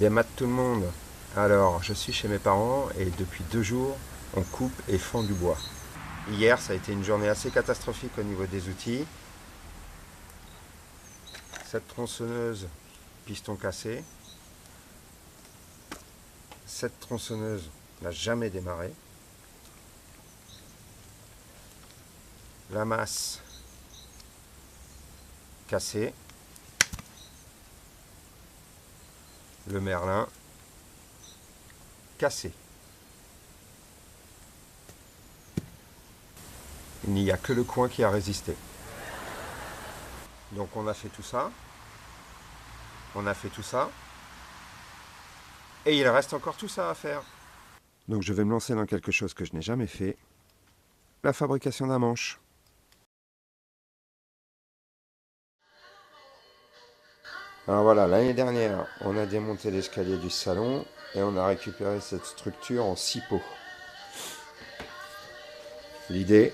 Bien mat tout le monde. Alors, je suis chez mes parents et depuis 2 jours, on coupe et fend du bois. Hier, ça a été une journée assez catastrophique au niveau des outils. Cette tronçonneuse, piston cassé. Cette tronçonneuse n'a jamais démarré. La masse cassée. Le merlin cassé. Il n'y a que le coin qui a résisté. Donc on a fait tout ça. On a fait tout ça. Et il reste encore tout ça à faire. Donc je vais me lancer dans quelque chose que je n'ai jamais fait. La fabrication d'un manche. Alors voilà, l'année dernière, on a démonté l'escalier du salon et on a récupéré cette structure en 6 pots. L'idée,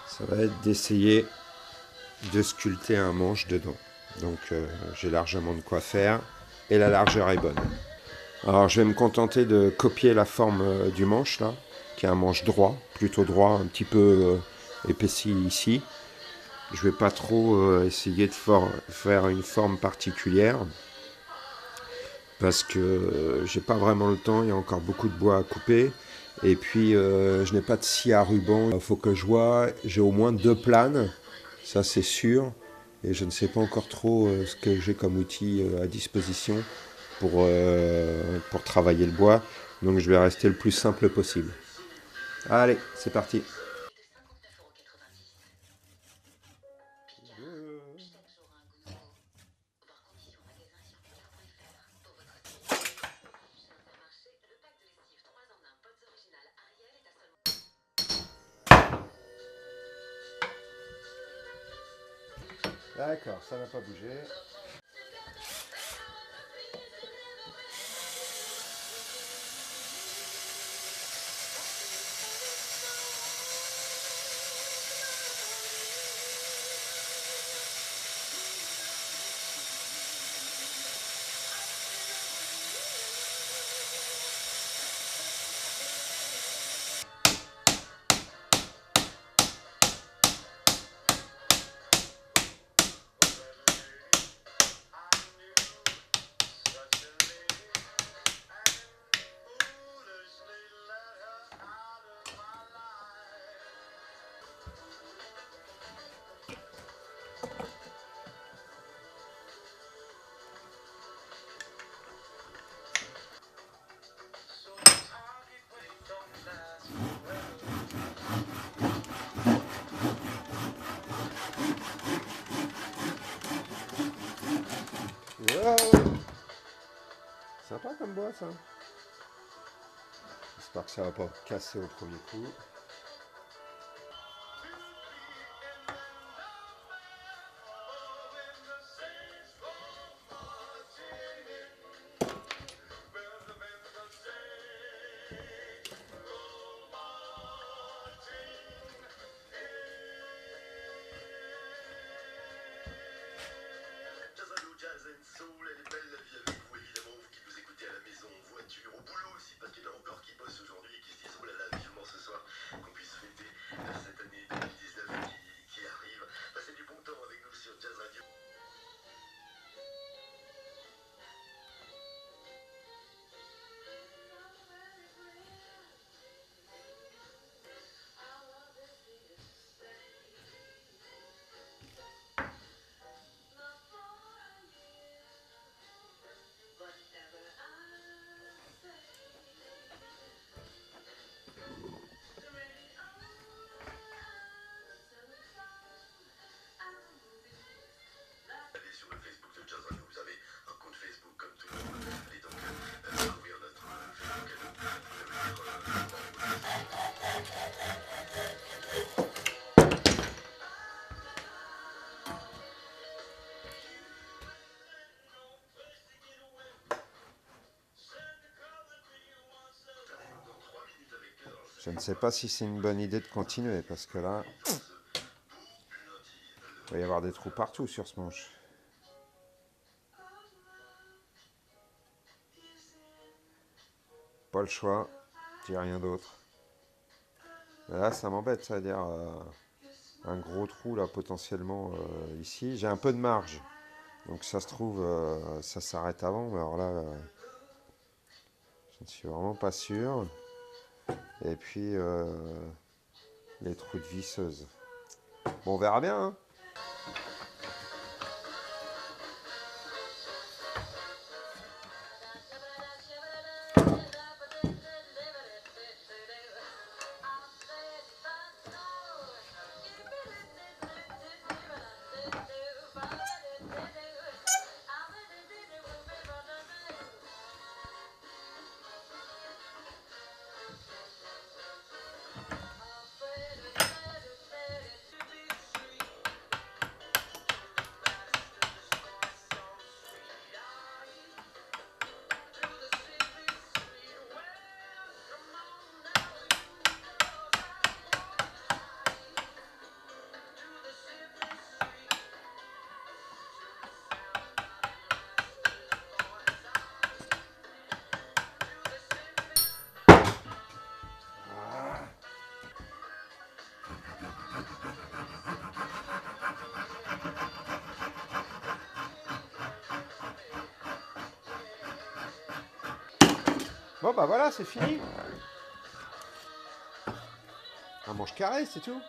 ça va être d'essayer de sculpter un manche dedans. Donc j'ai largement de quoi faire et la largeur est bonne. Alors je vais me contenter de copier la forme du manche là, qui est un manche droit, plutôt droit, un petit peu épaissi ici. Je vais pas trop essayer de faire une forme particulière parce que j'ai pas vraiment le temps, il y a encore beaucoup de bois à couper. Et puis je n'ai pas de scie à ruban, il faut que je vois, j'ai au moins 2 planes, ça c'est sûr. Et je ne sais pas encore trop ce que j'ai comme outil à disposition pour travailler le bois. Donc je vais rester le plus simple possible. Allez, c'est parti. D'accord, ça n'a pas bougé. Wow, sympa comme bois ça. J'espère que ça va pas casser au premier coup. Jazz and Soul, elle est belle la vie avec vous évidemment, vous qui nous écoutez à la maison, en voiture, au boulot aussi, parce qu'il y en a encore qui bossent aujourd'hui et qui se disent oh là là, vivement ce soir qu'on puisse fêter cette année 2019 qui arrive. Passez du bon temps avec nous sur Jazz Radio. Allez sur le Facebook de Jazz Radio, vous avez un compte Facebook comme tout le monde. Allez donc découvrir notre Facebook à nous. Je ne sais pas si c'est une bonne idée de continuer parce que là, il va y avoir des trous partout sur ce manche. Pas le choix, je dis rien d'autre. Là, ça m'embête, c'est-à-dire un gros trou là potentiellement ici. J'ai un peu de marge, donc ça se trouve, ça s'arrête avant. Mais alors là, je ne suis vraiment pas sûr. Et puis les trous de visseuse. Bon, on verra bien. Hein. Bon, bah voilà, c'est fini. Un manche carré, c'est tout.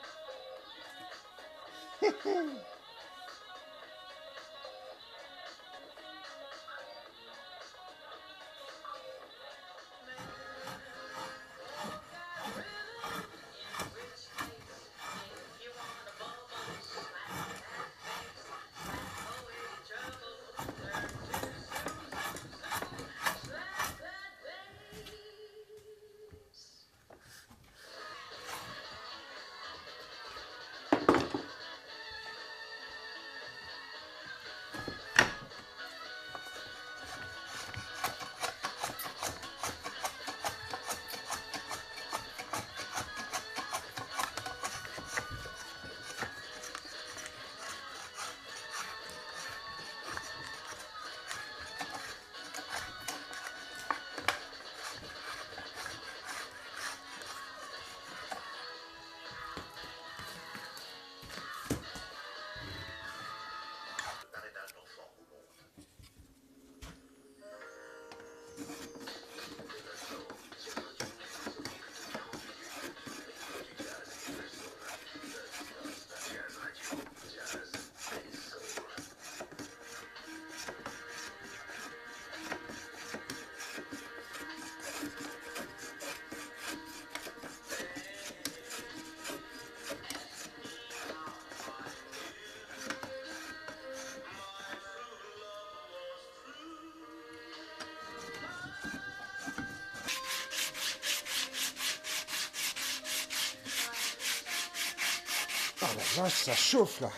Oh la vache, ça chauffe là.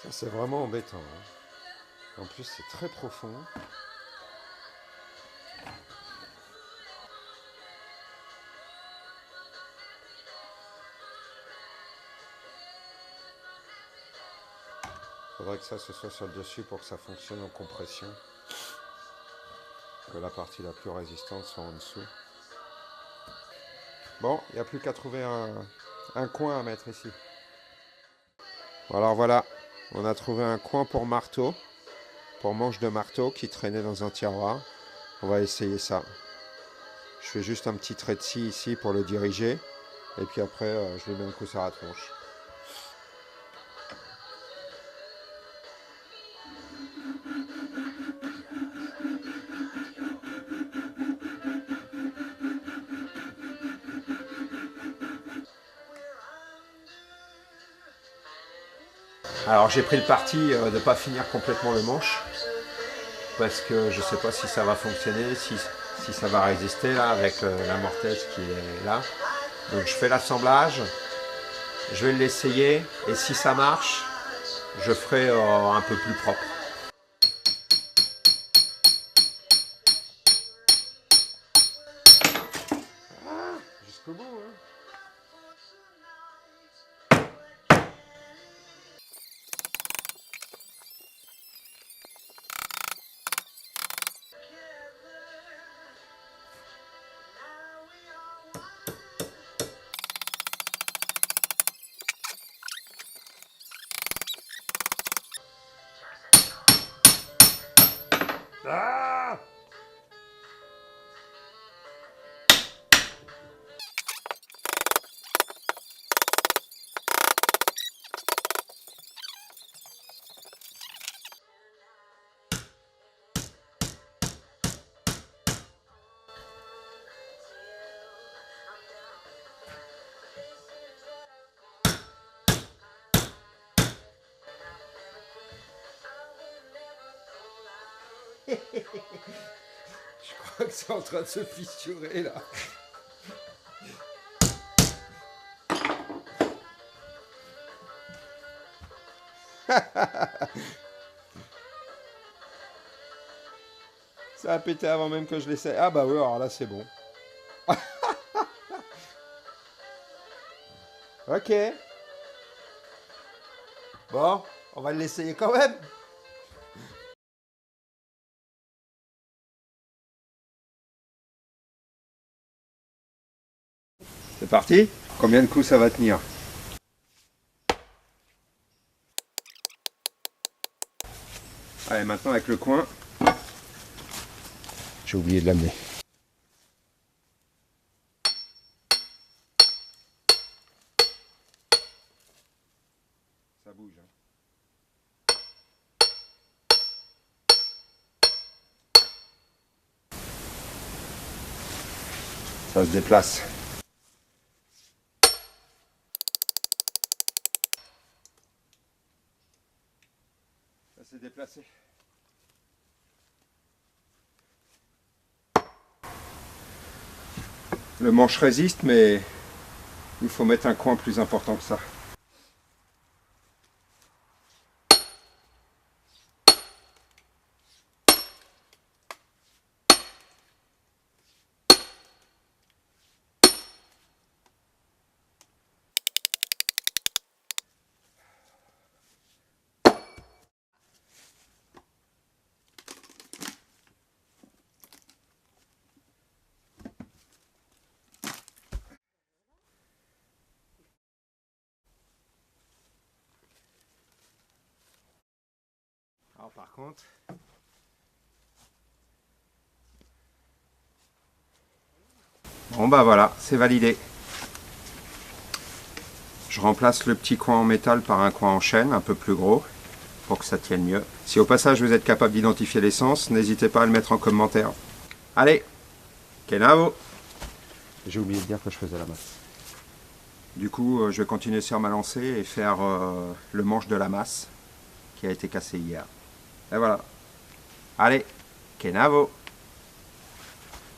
Ça, c'est vraiment embêtant. Hein. En plus, c'est très profond. Il faudrait que ça se soit sur le dessus pour que ça fonctionne en compression. Que la partie la plus résistante soit en dessous. Bon, il n'y a plus qu'à trouver un coin à mettre ici. Alors voilà, on a trouvé un coin pour marteau, pour manche de marteau qui traînait dans un tiroir. On va essayer ça. Je fais juste un petit trait de scie ici pour le diriger. Et puis après, je lui mets un coup sur la tronche. Alors j'ai pris le parti de ne pas finir complètement le manche. Parce que je ne sais pas si ça va fonctionner, si ça va résister là avec la mortaise qui est là. Donc je fais l'assemblage, je vais l'essayer et si ça marche, je ferai un peu plus propre. Jusqu'au bout, hein. Ah! Je crois que c'est en train de se fissurer là. Ça a pété avant même que je l'essaie. Ah bah oui, alors là c'est bon. Ok. Bon, on va l'essayer quand même. C'est parti. Combien de coups ça va tenir? Allez, maintenant avec le coin. J'ai oublié de l'amener. Ça bouge. Hein. Ça se déplace. Ça s'est déplacé. Le manche résiste, mais il faut mettre un coin plus important que ça. Alors par contre, bon bah voilà, c'est validé. Je remplace le petit coin en métal par un coin en chêne, un peu plus gros, pour que ça tienne mieux. Si au passage vous êtes capable d'identifier l'essence, n'hésitez pas à le mettre en commentaire. Allez, Kenavo! J'ai oublié de dire que je faisais la masse. Du coup, je vais continuer sur ma lancée et faire le manche de la masse qui a été cassé hier. Et voilà. Allez, Kenavo!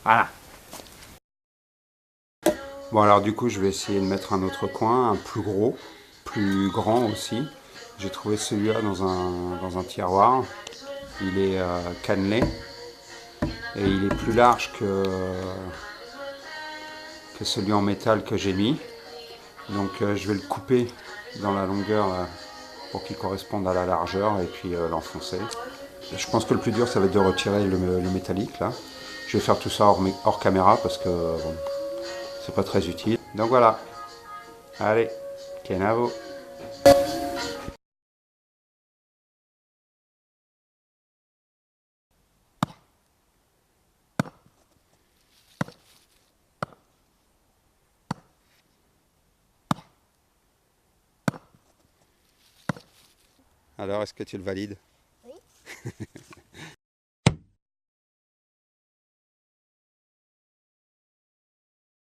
Voilà. Bon alors du coup je vais essayer de mettre un autre coin, un plus gros, plus grand aussi. J'ai trouvé celui-là dans un tiroir. Il est cannelé et il est plus large que celui en métal que j'ai mis. Donc je vais le couper dans la longueur pour qu'il corresponde à la largeur et puis l'enfoncer. Je pense que le plus dur ça va être de retirer le métallique là. Je vais faire tout ça hors caméra parce que bon, c'est pas très utile. Donc voilà. Allez, Kenavo. Alors, est-ce que tu le valides? Oui.